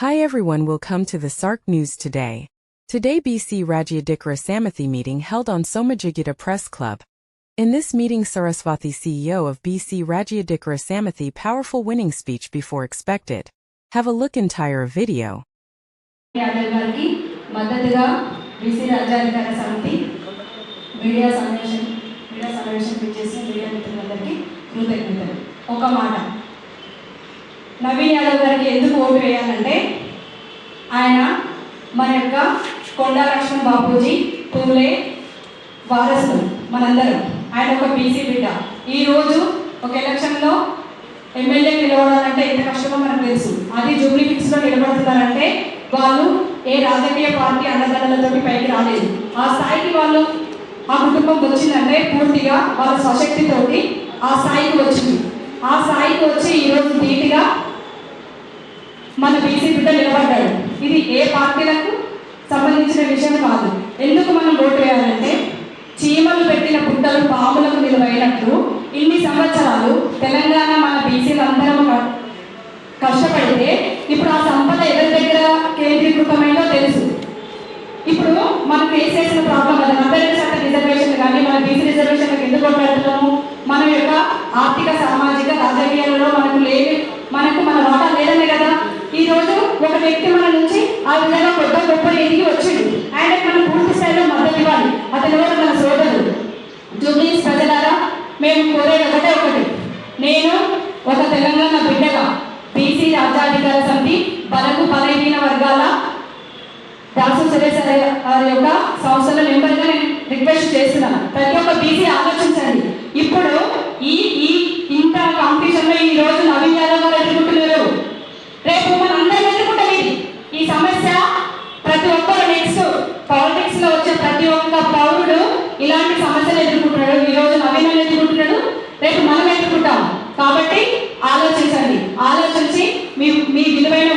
Hi everyone, welcome to the SARC News today. Today BC Rajayadigara Samithi meeting held on Somajigita Press Club. In this meeting Saraswati CEO of BC Rajayadigara Samithi powerful winning speech before expected. Have a look entire video. Naveen Yadav గారికి ఎందుకు vote వేయాలంటే ఆయన మన యొక్క కొండా లక్ష్మణ్ బాపూజీ పూలే వారసులు మనందరం. ఆయన ఒక బీసీ బిడ్డ. ఈరోజు ఒక ఎలక్షన్లో ఎమ్మెల్యే నిలబడాలంటే ఎంత కష్టమో మనకు తెలుసు. అది జూబ్లీ హిల్స్లో నిలబడుతున్నారంటే వాళ్ళు ఏ రాజకీయ పార్టీ అండదండలతోటి పైకి రాలేదు. ఆ స్థాయికి వాళ్ళు ఆ కుటుంబం వచ్చిందంటే పూర్తిగా వాళ్ళ స్వశక్తితోటి ఆ స్థాయికి వచ్చింది. ఆ స్థాయికి వచ్చి ఈరోజు నీట్గా మన బీసీ బిడ్డ నిలబడ్డాడు. ఇది ఏ పార్టీలకు సంబంధించిన విషయం కాదు. ఎందుకు మనం ఓటు వేయాలంటే చీమలు పెట్టిన పుట్టలు పాములకు నిలవైనట్లు ఇన్ని సంవత్సరాలు తెలంగాణ మన బీసీలందరం కష్టపడితే ఇప్పుడు ఆ సంపద ఎవరి దగ్గర కేంద్రీకృతమైందో తెలుసు. ఇప్పుడు మనం ఫేస్ చేసిన ప్రాబ్లం అది 40% రిజర్వేషన్ కానీ మన బీసీ రిజర్వేషన్లకు ఎందుకు కొట్లాడుతున్నాము? మన యొక్క ఆర్థిక సామాజిక రాజకీయాలలో మనకు మన వాటా లేదనే కదా. ఈరోజు ఒక వ్యక్తి మన నుంచి ఆ విధంగా గొప్ప ఎదిగి వచ్చిండు. ఆయనకు మనం పూర్తి స్థాయిలో మద్దతు ఇవ్వాలి. అతని కూడా మన సోదరుడు. జూబ్లీస్ ప్రజలారా, మేము కోరేది ఒకటి. నేను ఒక తెలంగాణ బిడ్డగా బీసీ రాజ్యాధికార సమితి బలకు బలహీన వర్గాల దాసు సురేష్ గారి యొక్క సంస్థల మెంబర్గా నేను రిక్వెస్ట్ చేస్తున్నాను. ప్రతి ఒక్క బీసీ ఆలోచించండి. ఇప్పుడు ఈ ఇంత కాంపిటీషన్లో ఈ రోజు నవీన్ యాదవ్ గారు ఎదుర్కొంటున్నారు. రేపు మనం అందరం ఎదుర్కొంటాం. ఈ సమస్య ప్రతి ఒక్కరు నెక్స్ట్ పాలిటిక్స్ లో వచ్చే ప్రతి ఒక్క పౌరుడు ఇలాంటి సమస్యలు ఎదుర్కొంటున్నాడు. ఈ రోజు నవీన్ ఎదుర్కొంటున్నాడు, రేపు మనం ఎదుర్కొంటాం. కాబట్టి ఆలోచించండి. ఆలోచించి మీ విలువైన